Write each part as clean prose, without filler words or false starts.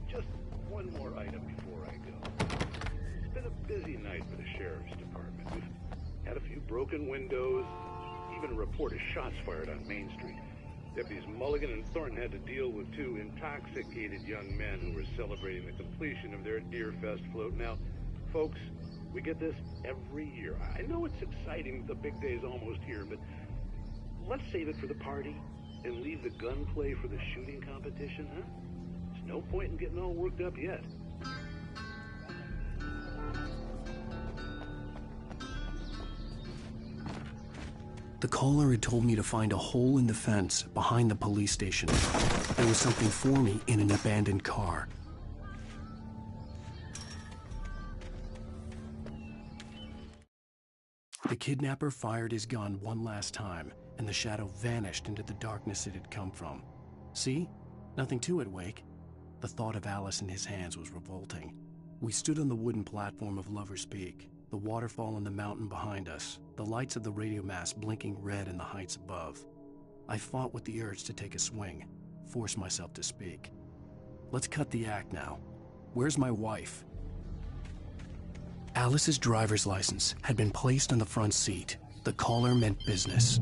just one more item before I go. It's been a busy night for the Sheriff's Department. We've had a few broken windows, even a report of shots fired on Main Street. Deputies Mulligan and Thornton had to deal with two intoxicated young men who were celebrating the completion of their Deerfest float. Now, folks, we get this every year. I know it's exciting, the big day's almost here, but let's save it for the party and leave the gunplay for the shooting competition, huh? There's no point in getting all worked up yet. The caller had told me to find a hole in the fence behind the police station. There was something for me in an abandoned car. The kidnapper fired his gun one last time, and the shadow vanished into the darkness it had come from. See? Nothing to it, Wake. The thought of Alice in his hands was revolting. We stood on the wooden platform of Lover's Peak, the waterfall on the mountain behind us, the lights of the radio mast blinking red in the heights above. I fought with the urge to take a swing, force myself to speak. Let's cut the act now. Where's my wife? Alice's driver's license had been placed on the front seat. The caller meant business.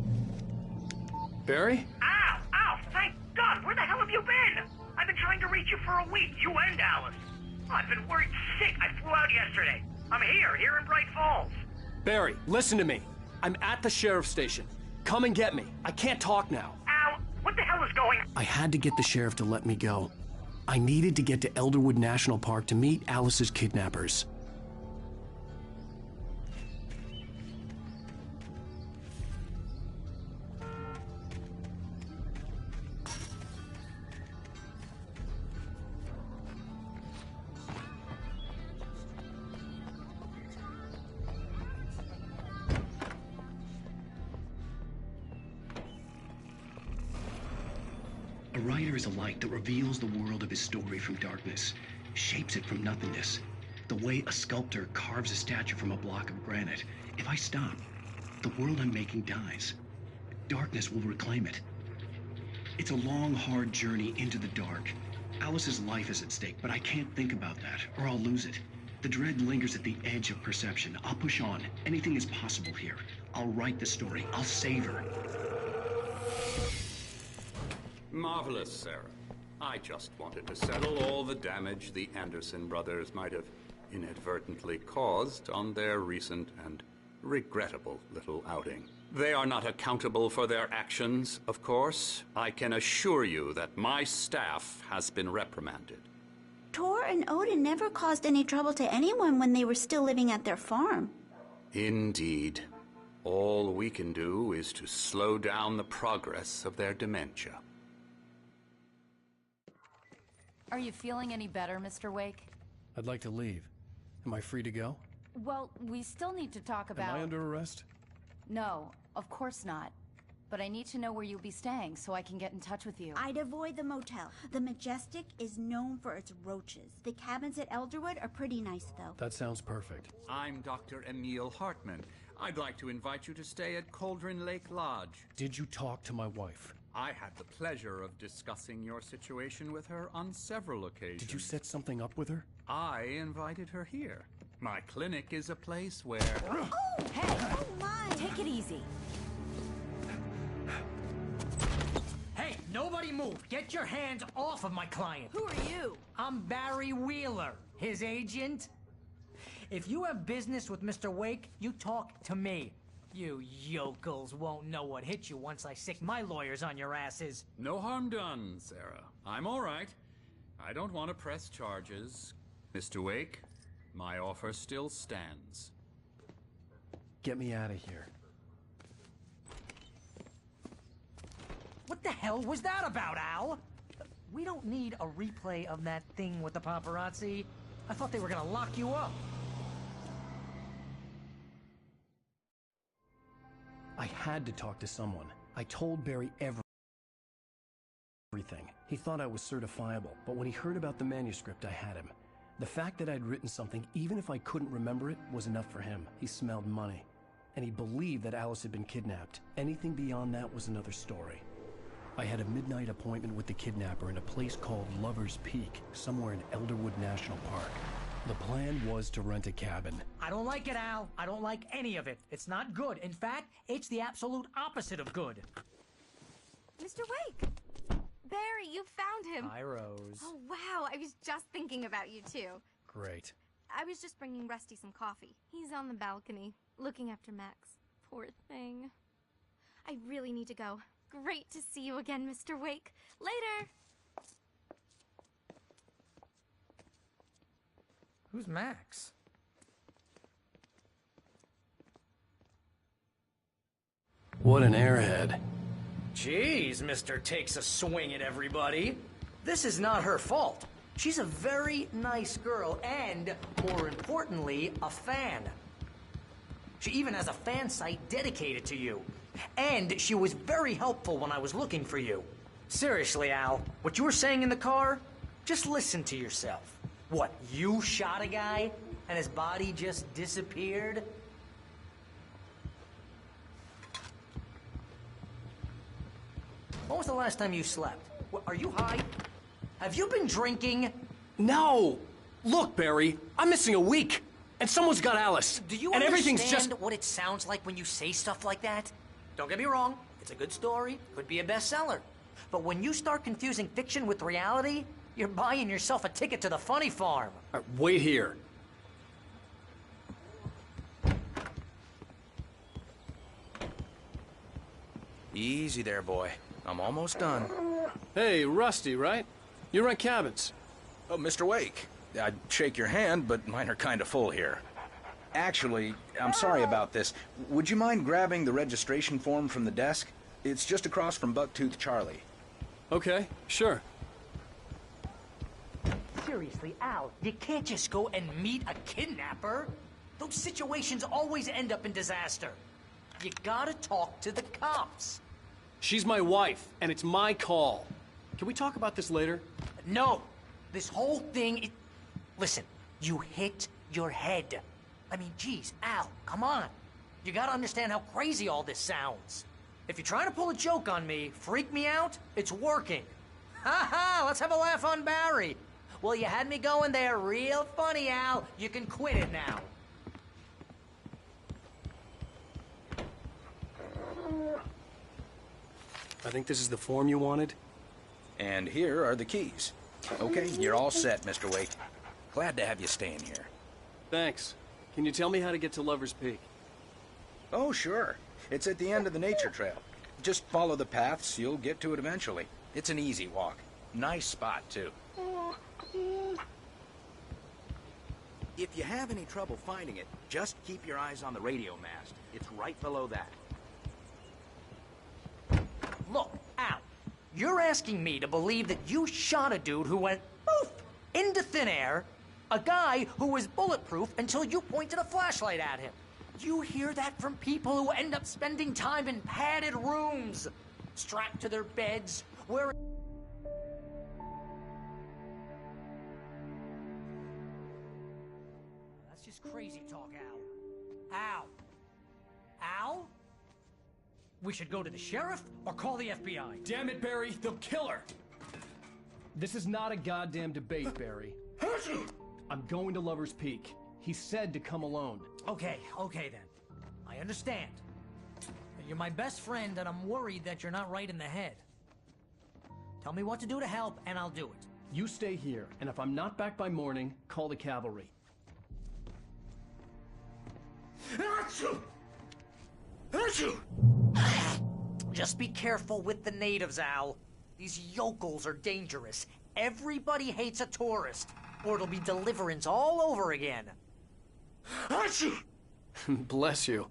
Barry? Ow! Ow! Thank God! Where the hell have you been? I've been trying to reach you for a week, you and Alice. I've been worried sick. I flew out yesterday. I'm here in Bright Falls. Barry, listen to me. I'm at the sheriff's station. Come and get me. I can't talk now. Al, what the hell is going on? I had to get the sheriff to let me go. I needed to get to Elderwood National Park to meet Alice's kidnappers. A writer is a light that reveals the world of his story from darkness, shapes it from nothingness. The way a sculptor carves a statue from a block of granite. If I stop, the world I'm making dies. Darkness will reclaim it. It's a long, hard journey into the dark. Alice's life is at stake, but I can't think about that, or I'll lose it. The dread lingers at the edge of perception. I'll push on. Anything is possible here. I'll write the story. I'll save her. Marvelous, Sarah. I just wanted to settle all the damage the Anderson brothers might have inadvertently caused on their recent and regrettable little outing. They are not accountable for their actions, of course. I can assure you that my staff has been reprimanded. Tor and Odin never caused any trouble to anyone when they were still living at their farm. Indeed. All we can do is to slow down the progress of their dementia. Are you feeling any better, Mr. Wake? I'd like to leave. Am I free to go? Well, we still need to talk about... Am I under arrest? No, of course not. But I need to know where you'll be staying so I can get in touch with you. I'd avoid the motel. The Majestic is known for its roaches. The cabins at Elderwood are pretty nice, though. That sounds perfect. I'm Dr. Emil Hartman. I'd like to invite you to stay at Cauldron Lake Lodge. Did you talk to my wife? I had the pleasure of discussing your situation with her on several occasions. Did you set something up with her? I invited her here. My clinic is a place where... Oh, hey! Oh, my! Take it easy. Hey, nobody move! Get your hands off of my client! Who are you? I'm Barry Wheeler, his agent. If you have business with Mr. Wake, you talk to me. You yokels won't know what hit you once I sick my lawyers on your asses. No harm done, Sarah. I'm all right. I don't want to press charges. Mr. Wake, my offer still stands. Get me out of here. What the hell was that about, Al? We don't need a replay of that thing with the paparazzi. I thought they were gonna lock you up. I had to talk to someone. I told Barry everything. He thought I was certifiable, but when he heard about the manuscript, I had him. The fact that I'd written something, even if I couldn't remember it, was enough for him. He smelled money. And he believed that Alice had been kidnapped. Anything beyond that was another story. I had a midnight appointment with the kidnapper in a place called Lover's Peak, somewhere in Elderwood National Park. The plan was to rent a cabin. I don't like it, Al. I don't like any of it. It's not good. In fact, it's the absolute opposite of good. Mr. Wake! Barry, you found him. Hi, Rose. Oh, wow. I was just thinking about you, too. Great. I was just bringing Rusty some coffee. He's on the balcony, looking after Max. Poor thing. I really need to go. Great to see you again, Mr. Wake. Later! Who's Max? What an airhead. Jeez, Mr. Takes a swing at everybody. This is not her fault. She's a very nice girl and, more importantly, a fan. She even has a fan site dedicated to you. And she was very helpful when I was looking for you. Seriously, Al, what you were saying in the car, just listen to yourself. What, you shot a guy and his body just disappeared? When was the last time you slept? Are you high? Have you been drinking? No! Look, Barry, I'm missing a week. And someone's got Alice. Do you and understand everything's just what it sounds like when you say stuff like that? Don't get me wrong, it's a good story, could be a bestseller. But when you start confusing fiction with reality, you're buying yourself a ticket to the funny farm. Wait here. Easy there, boy. I'm almost done. Hey, Rusty, right? You rent cabins. Oh, Mr. Wake. I'd shake your hand, but mine are kind of full here. Actually, I'm sorry about this. Would you mind grabbing the registration form from the desk? It's just across from Bucktooth Charlie. Okay, sure. Seriously, Al, you can't just go and meet a kidnapper. Those situations always end up in disaster. You gotta talk to the cops. She's my wife, and it's my call. Can we talk about this later? No. This whole thing, Listen, you hit your head. I mean, geez, Al, come on. You gotta understand how crazy all this sounds. If you're trying to pull a joke on me, freak me out, it's working. Ha ha, let's have a laugh on Barry. Well, you had me going there real funny, Al. You can quit it now. I think this is the form you wanted. And here are the keys. Okay, you're all set, Mr. Wake. Glad to have you staying here. Thanks. Can you tell me how to get to Lover's Peak? Oh, sure. It's at the end of the nature trail. Just follow the paths, you'll get to it eventually. It's an easy walk. Nice spot, too. If you have any trouble finding it, just keep your eyes on the radio mast. It's right below that. Look, Al, you're asking me to believe that you shot a dude who went poof into thin air, a guy who was bulletproof until you pointed a flashlight at him. You hear that from people who end up spending time in padded rooms, strapped to their beds, wearing... That's just crazy talk, Al. Al? Al? We should go to the sheriff or call the FBI. Damn it, Barry, they'll kill her. This is not a goddamn debate, Barry. I'm going to Lover's Peak. He said to come alone. Okay then. I understand. You're my best friend, and I'm worried that you're not right in the head. Tell me what to do to help, and I'll do it. You stay here, and if I'm not back by morning, call the cavalry. Just be careful with the natives, Al. These yokels are dangerous. Everybody hates a tourist, or it'll be Deliverance all over again. Bless you.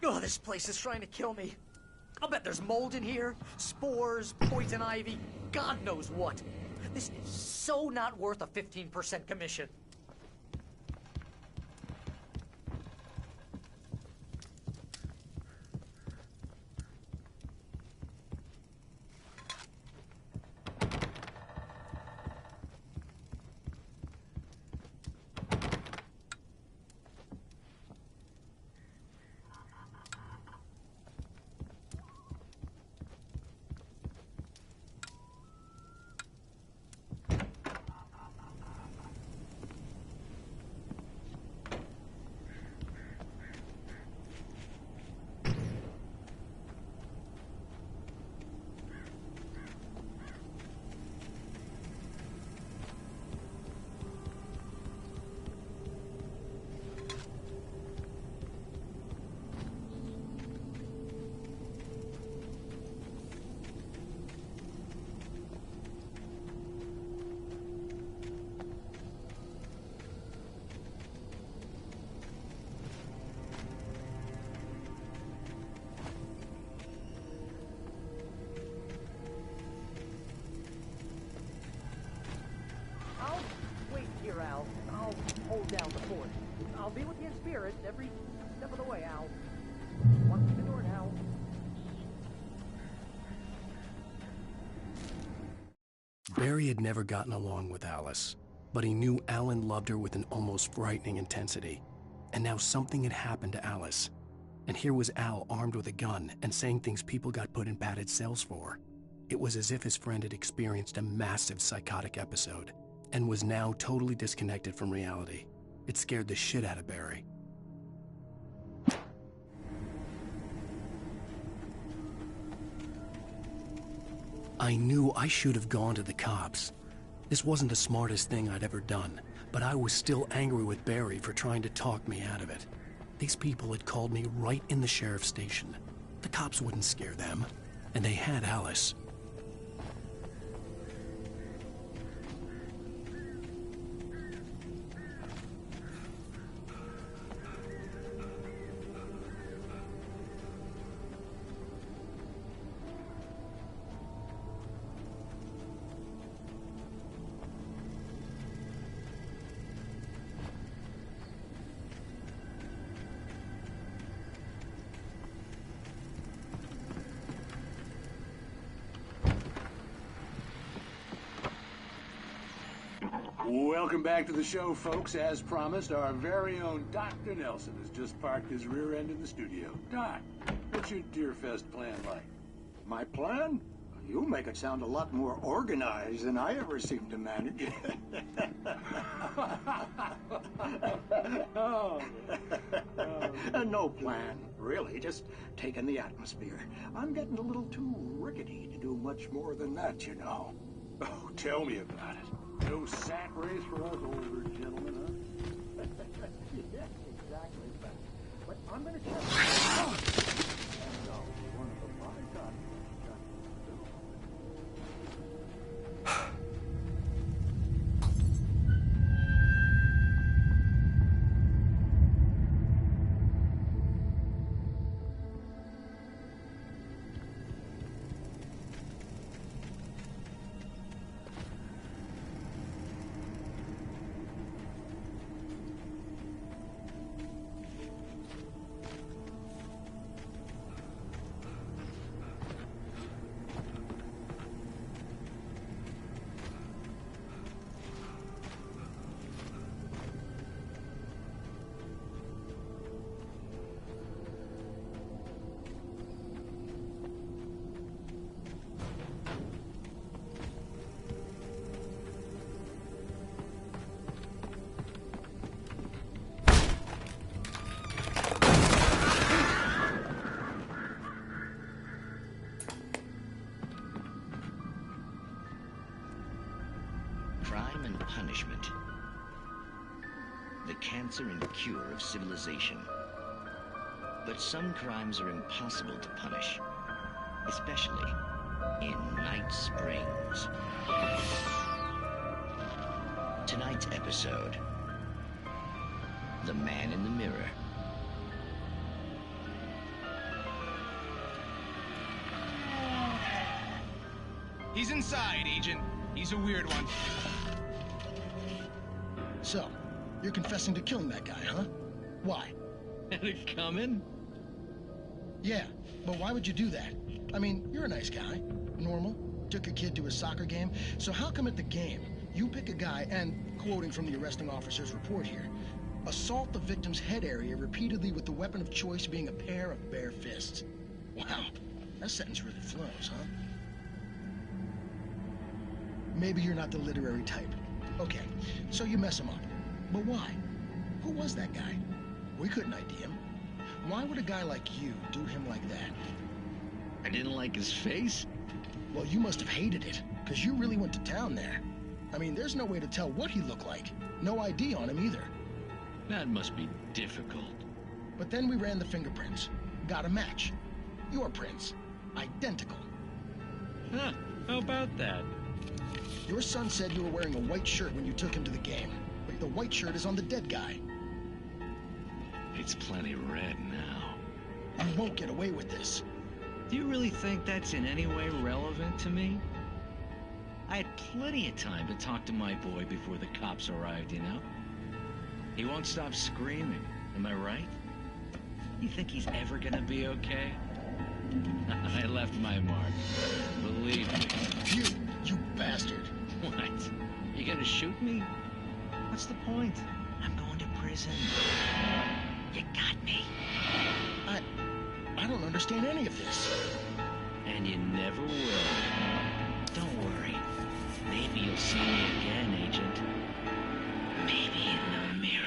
Oh, this place is trying to kill me. I'll bet there's mold in here, spores, poison ivy, God knows what. This is so not worth a 15% commission. hold down the fort. I'll be with you in spirit every step of the way, Al. Walk through the door now. Barry had never gotten along with Alice, but he knew Alan loved her with an almost frightening intensity. And now something had happened to Alice. And here was Al armed with a gun and saying things people got put in padded cells for. It was as if his friend had experienced a massive psychotic episode and was now totally disconnected from reality. It scared the shit out of Barry. I knew I should have gone to the cops. This wasn't the smartest thing I'd ever done, but I was still angry with Barry for trying to talk me out of it. These people had called me right in the sheriff's station. The cops wouldn't scare them, and they had Alice. Welcome back to the show, folks. As promised, our very own Dr. Nelson has just parked his rear end in the studio. Doc, what's your Deerfest plan like? My plan? You make it sound a lot more organized than I ever seem to manage. No plan, really, just taking the atmosphere. I'm getting a little too rickety to do much more than that, you know. Oh, tell me about it. No sack race for us older gentlemen, huh? Yeah, exactly. But I'm gonna check. And one of the bodyguards. Crime and punishment. The cancer and cure of civilization. But some crimes are impossible to punish, especially in Night Springs. Tonight's episode, The Man in the Mirror. He's inside, Agent. He's a weird one. So, you're confessing to killing that guy, huh? Why? Had it coming? Yeah, but why would you do that? I mean, you're a nice guy. Normal. Took a kid to a soccer game. So how come at the game, you pick a guy and, quoting from the arresting officer's report here, assault the victim's head area repeatedly with the weapon of choice being a pair of bare fists? Wow, that sentence really flows, huh? Maybe you're not the literary type. Okay, so you mess him up. But why? Who was that guy? We couldn't ID him. Why would a guy like you do him like that? I didn't like his face? Well, you must have hated it, because you really went to town there. I mean, there's no way to tell what he looked like. No ID on him either. That must be difficult. But then we ran the fingerprints. Got a match. Your prints. Identical. Huh, how about that? Your son said you were wearing a white shirt when you took him to the game. But the white shirt is on the dead guy. It's plenty red now. You won't get away with this. Do you really think that's in any way relevant to me? I had plenty of time to talk to my boy before the cops arrived, you know? He won't stop screaming. Am I right? You think he's ever gonna be okay? I left my mark. Believe me. You bastard. What? You gonna shoot me? What's the point? I'm going to prison. You got me. I don't understand any of this. And you never will. Don't worry. Maybe you'll see me again, Agent. Maybe in the mirror.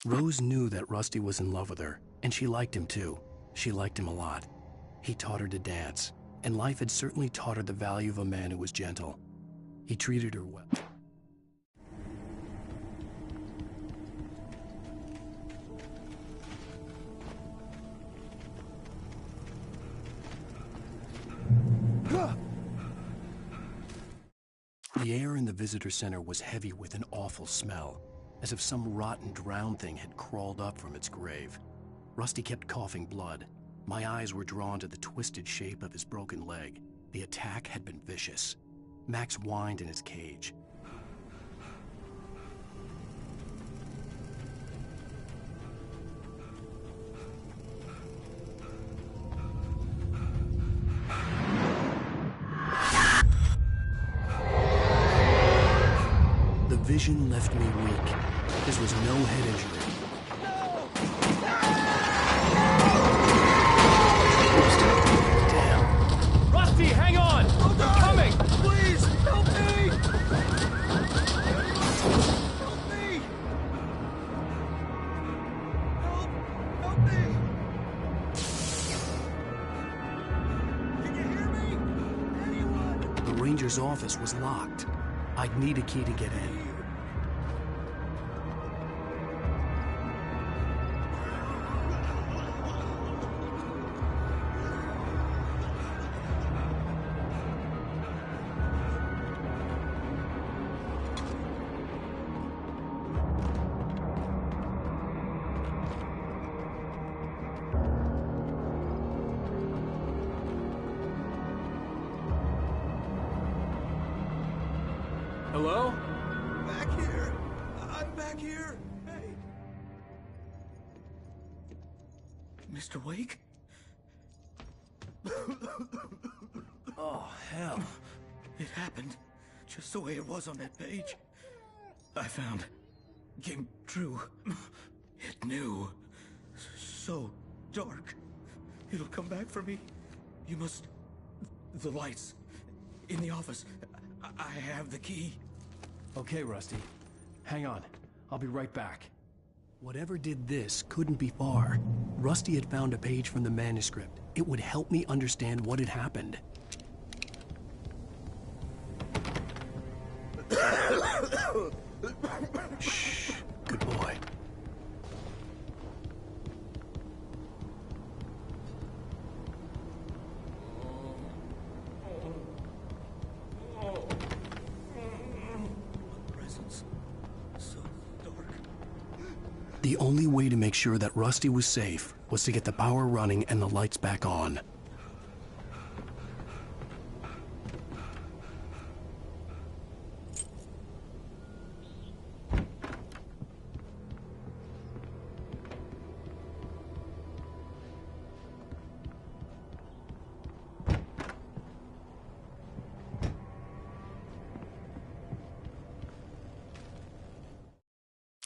Rose knew that Rusty was in love with her, and she liked him too. She liked him a lot. He taught her to dance, and life had certainly taught her the value of a man who was gentle. He treated her well. The air in the visitor center was heavy with an awful smell, as if some rotten drowned thing had crawled up from its grave. Rusty kept coughing blood. My eyes were drawn to the twisted shape of his broken leg. The attack had been vicious. Max whined in his cage. The vision left me weak. This was no head injury. Damn. Rusty, hang on! I'm coming! Please, help me! Help me! Help me! Can you hear me? Anyone? The ranger's office was locked. I'd need a key to get in. Hello? Back here! I'm back here! Hey! Mr. Wake? Oh, hell. It happened just the way it was on that page. I found. Came true. It knew. So dark. It'll come back for me. You must... The lights. In the office. I have the key. Okay, Rusty. Hang on. I'll be right back. Whatever did this couldn't be far. Rusty had found a page from the manuscript. It would help me understand what had happened. Shh. Good boy. The only way to make sure that Rusty was safe was to get the power running and the lights back on.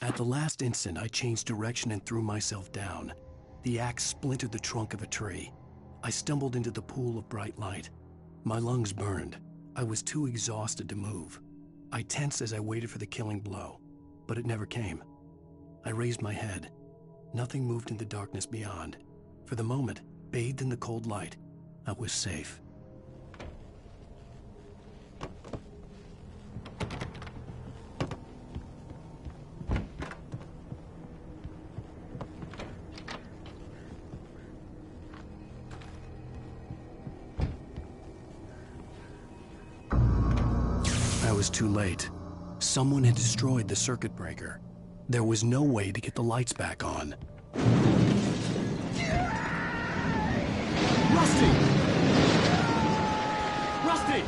At the last instant, I changed direction and threw myself down. The axe splintered the trunk of a tree. I stumbled into the pool of bright light. My lungs burned. I was too exhausted to move. I tensed as I waited for the killing blow, but it never came. I raised my head. Nothing moved in the darkness beyond. For the moment, bathed in the cold light, I was safe. I was too late. Someone had destroyed the circuit breaker. There was no way to get the lights back on. Rusty! Rusty!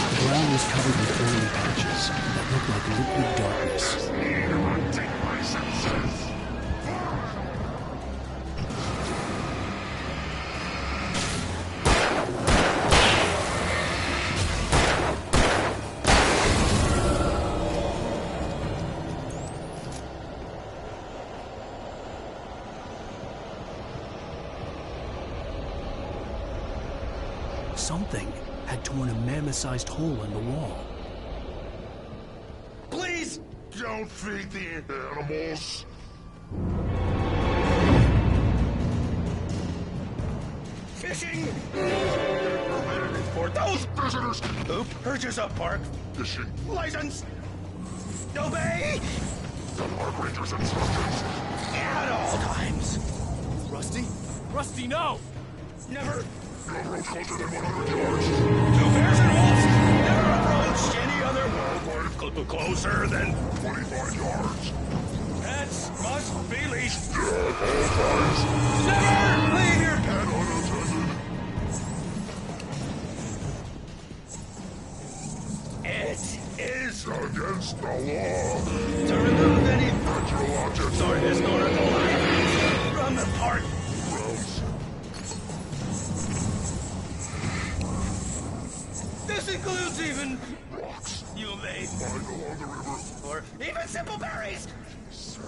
The ground was covered with oily patches that looked like liquid darkness. Take my senses! Something had torn a mammoth-sized hole in the wall. Please! Don't feed the animals! Fishing! For those visitors! Who purchase a park fishing license! Obey! The park ranger's instructions! At all times! Rusty? Rusty, no! Never! No approach closer than 100 yards! Two bears and wolves! Never approach any other wildlife closer than 25 yards! Pets must be leashed! At all times! Never leave your pet unattended! It is against the law to remove any natural objects or historical items from the park grounds. This includes even Rocks. You may Lying along the river. Or even simple berries. Sir.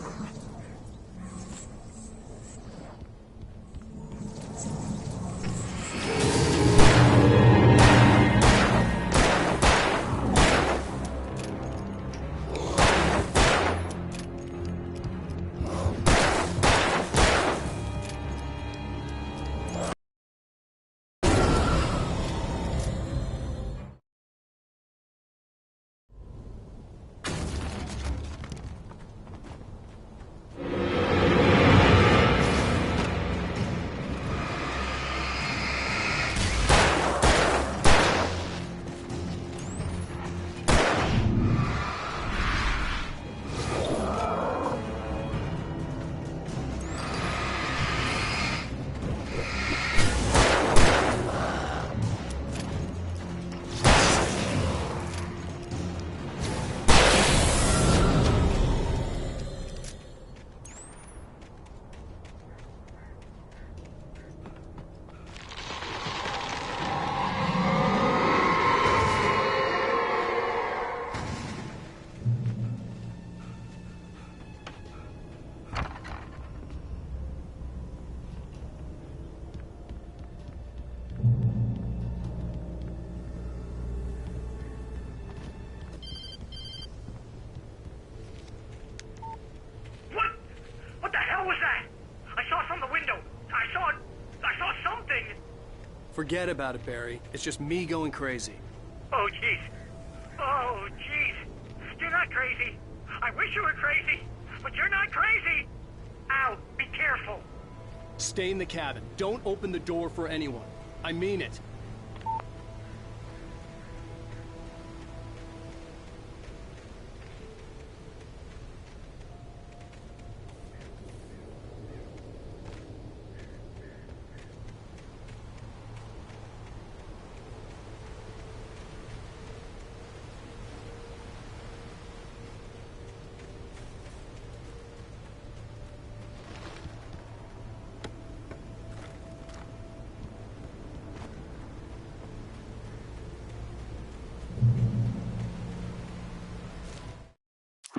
Forget about it, Barry. It's just me going crazy. Oh, jeez. Oh, jeez. You're not crazy. I wish you were crazy, but you're not crazy. Ow, be careful. Stay in the cabin. Don't open the door for anyone. I mean it.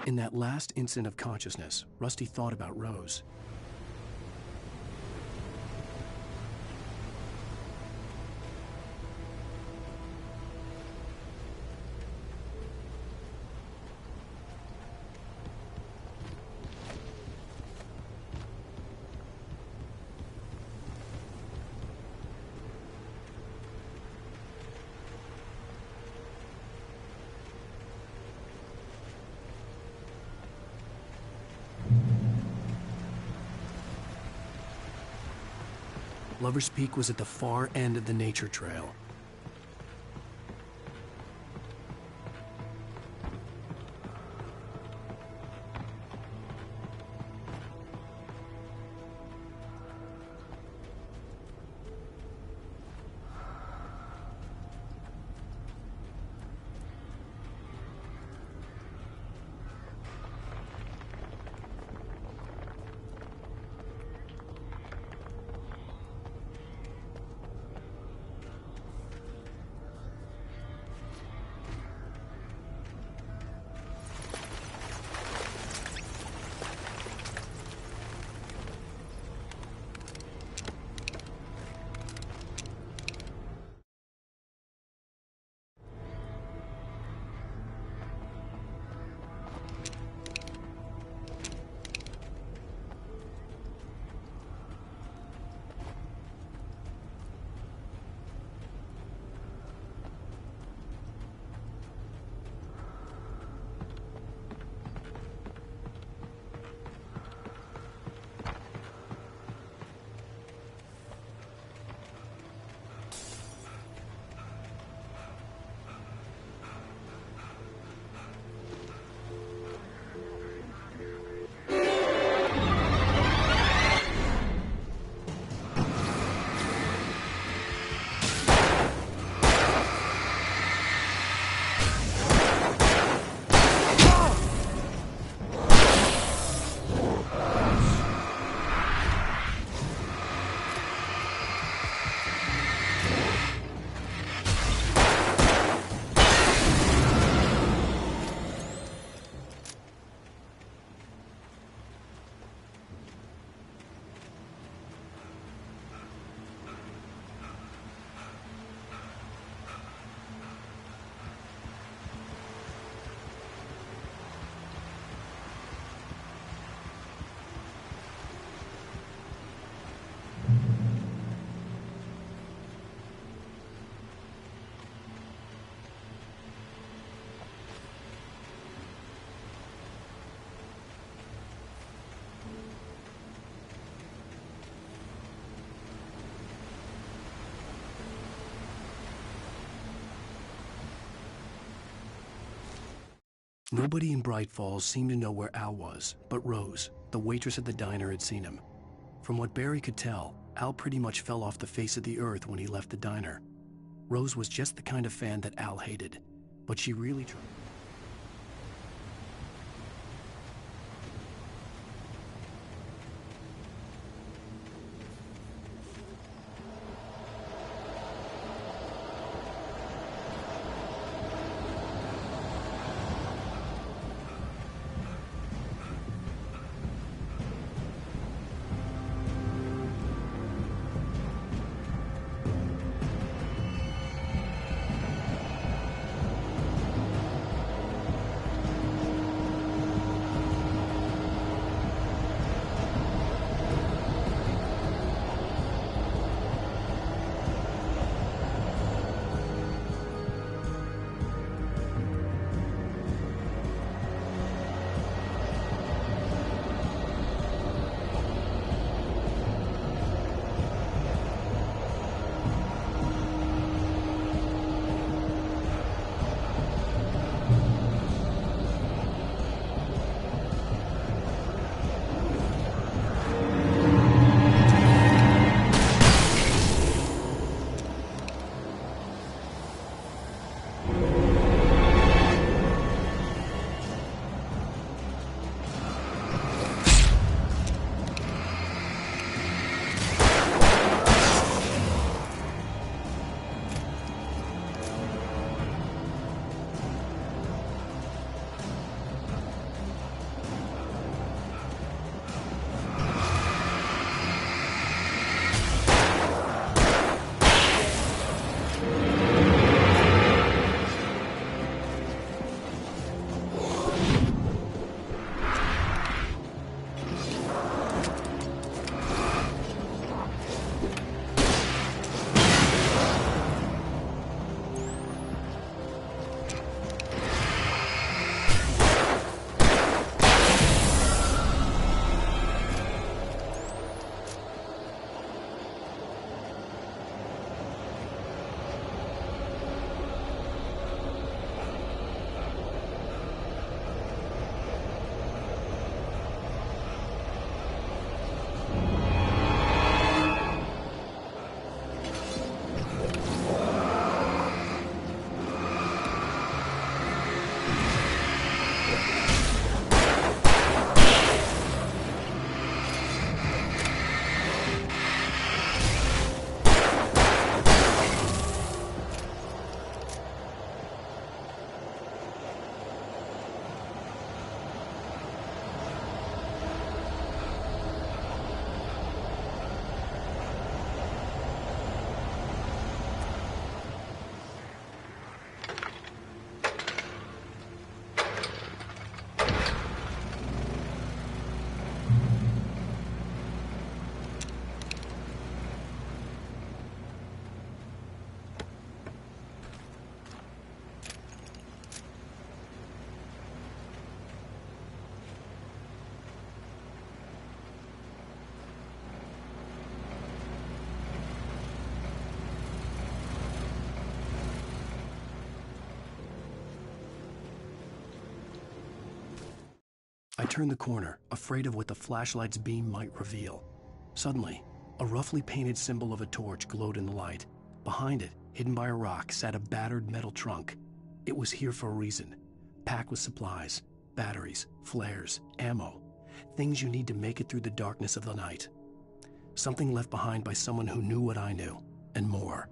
In that last instant of consciousness, Rusty thought about Rose. Lover's Peak was at the far end of the nature trail. Nobody in Bright Falls seemed to know where Al was, but Rose, the waitress at the diner, had seen him. From what Barry could tell, Al pretty much fell off the face of the earth when he left the diner. Rose was just the kind of fan that Al hated, but she really tried. I turned the corner, afraid of what the flashlight's beam might reveal. Suddenly, a roughly painted symbol of a torch glowed in the light. Behind it, hidden by a rock, sat a battered metal trunk. It was here for a reason, packed with supplies, batteries, flares, ammo, things you need to make it through the darkness of the night. Something left behind by someone who knew what I knew, and more.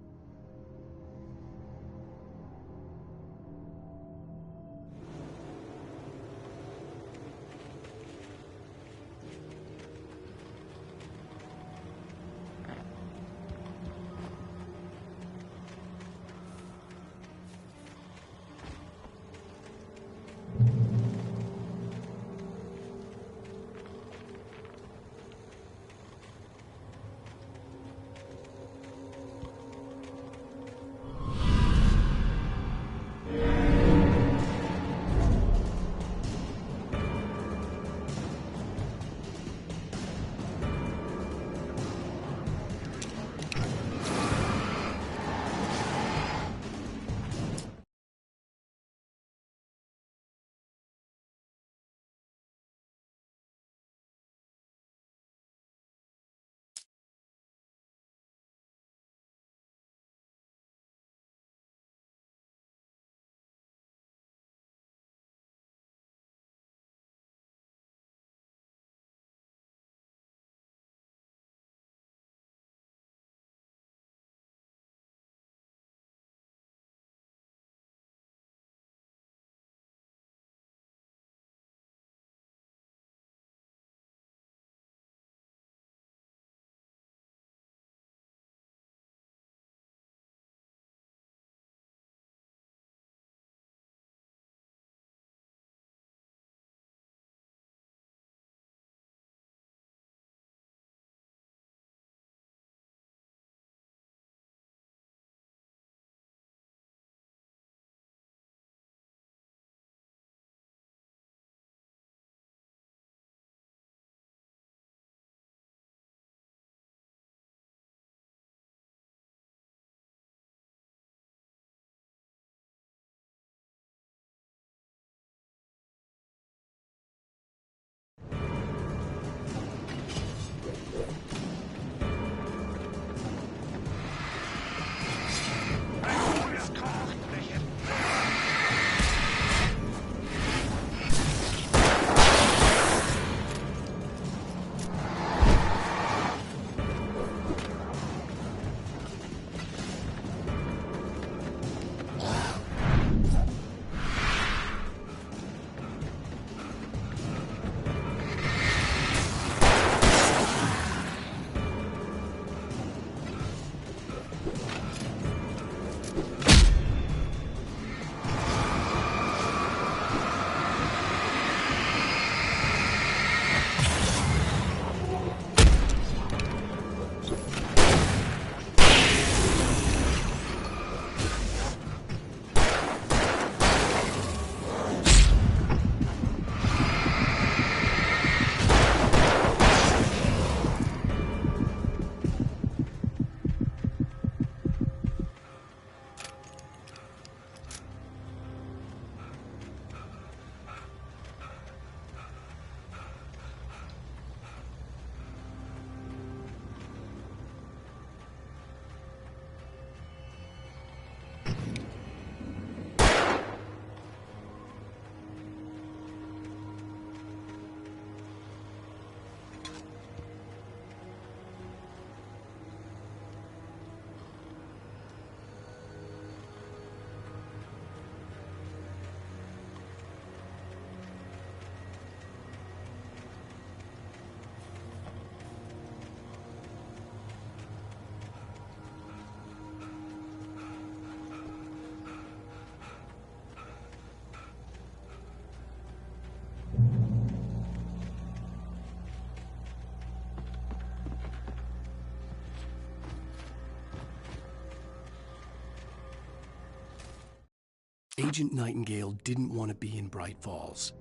Agent Nightingale didn't want to be in Bright Falls.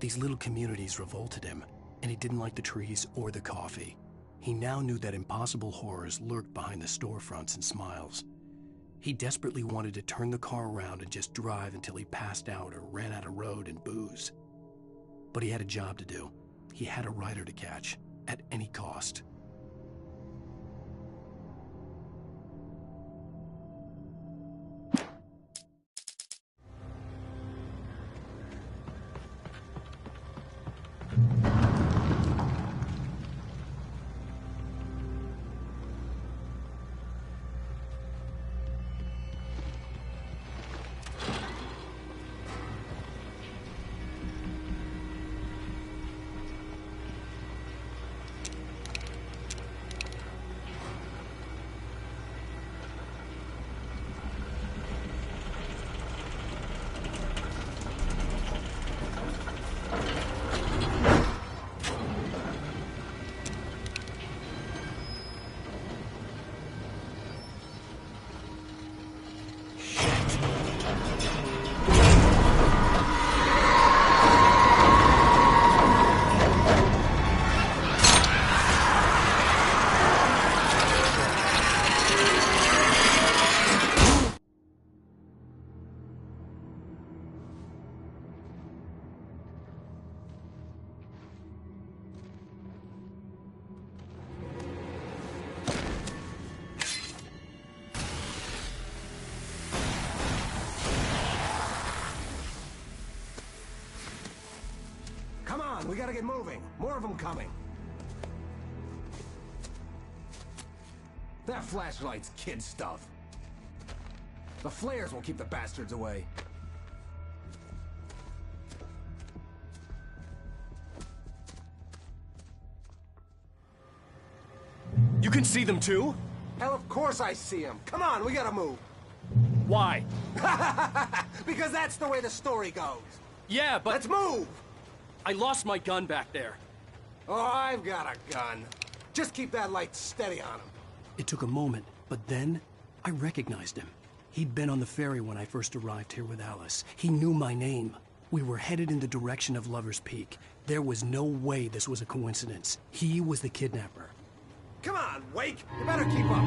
These little communities revolted him, and he didn't like the trees or the coffee. He now knew that impossible horrors lurked behind the storefronts and smiles. He desperately wanted to turn the car around and just drive until he passed out or ran out of road and booze. But he had a job to do. He had a rider to catch, at any cost. Come on, we gotta get moving. More of them coming. That flashlight's kid stuff. The flares will keep the bastards away. You can see them too? Hell, of course I see them. Come on, we gotta move. Why? Because that's the way the story goes. Yeah, but... Let's move! I lost my gun back there. Oh, I've got a gun. Just keep that light steady on him. It took a moment, but then I recognized him. He'd been on the ferry when I first arrived here with Alice. He knew my name. We were headed in the direction of Lover's Peak. There was no way this was a coincidence. He was the kidnapper. Come on, Wake! You better keep up.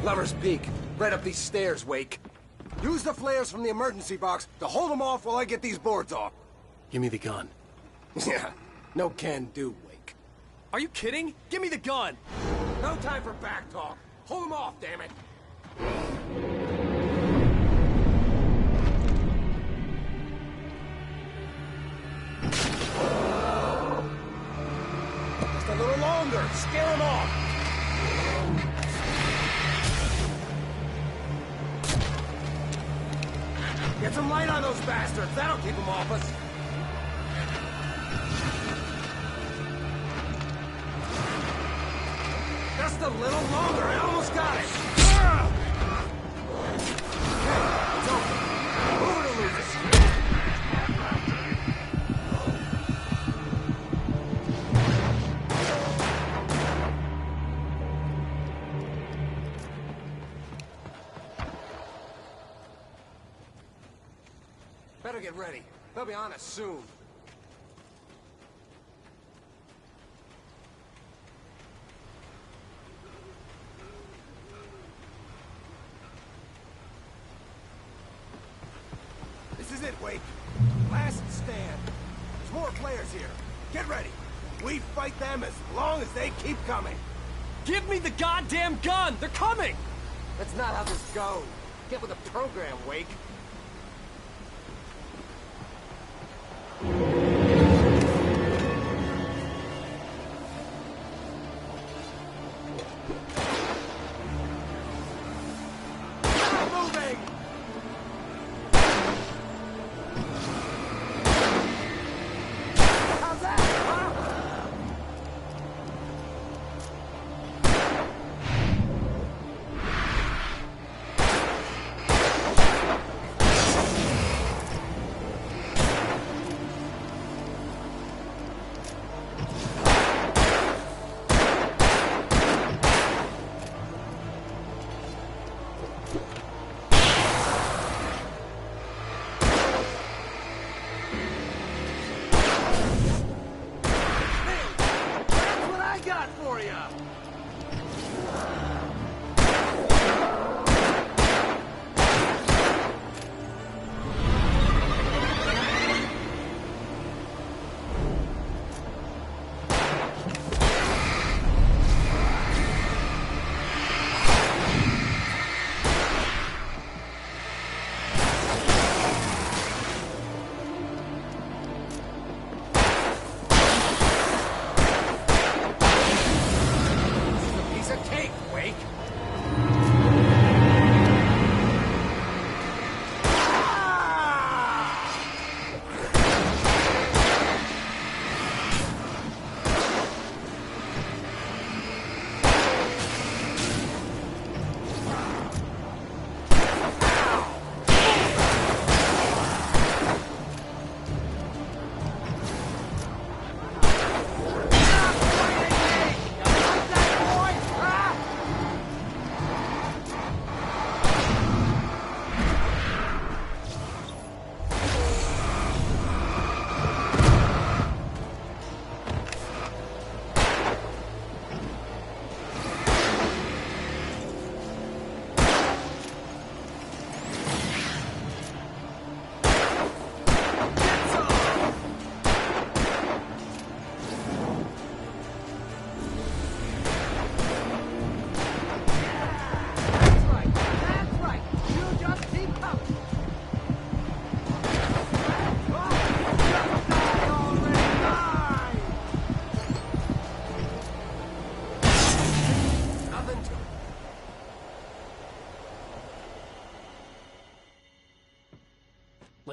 Lover's Peak. Right up these stairs, Wake. Use the flares from the emergency box to hold them off while I get these boards off. Give me the gun. Yeah, no can do, Wake. Are you kidding? Give me the gun! No time for back talk. Hold them off, damn it. Just a little longer. Scare them off. Get some light on those bastards. That'll keep them off us. Just a little longer. I almost got it. Okay, it's over. Move it or lose it. Better get ready. They'll be on us soon. This is it, Wake. Last stand. There's more players here. Get ready. We fight them as long as they keep coming. Give me the goddamn gun! They're coming! That's not how this goes. Get with the program, Wake.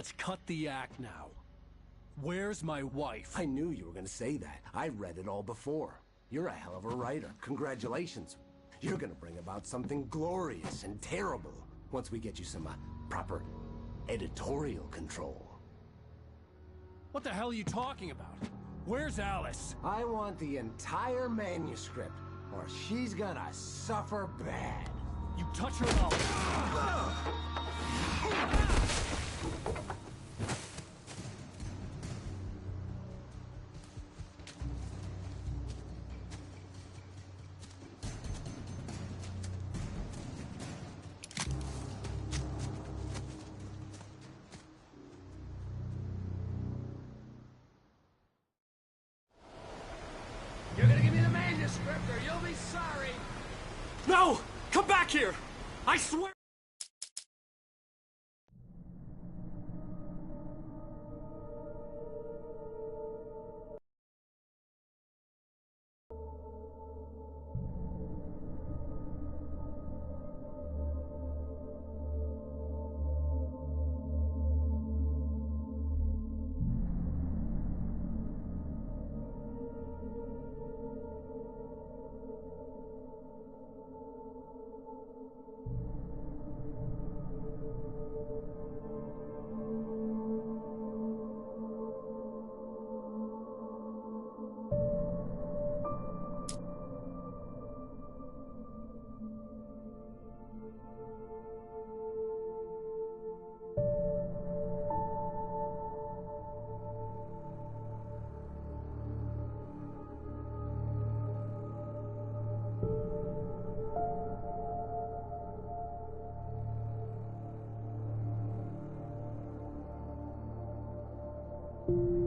Let's cut the act now. Where's my wife? I knew you were gonna say that. I read it all before. You're a hell of a writer. Congratulations. You're gonna bring about something glorious and terrible once we get you some proper editorial control. What the hell are you talking about? Where's Alice? I want the entire manuscript, or she's gonna suffer bad. You touch her mouth. You're gonna give me the manuscript, or you'll be sorry. No! Come back here! I swear! you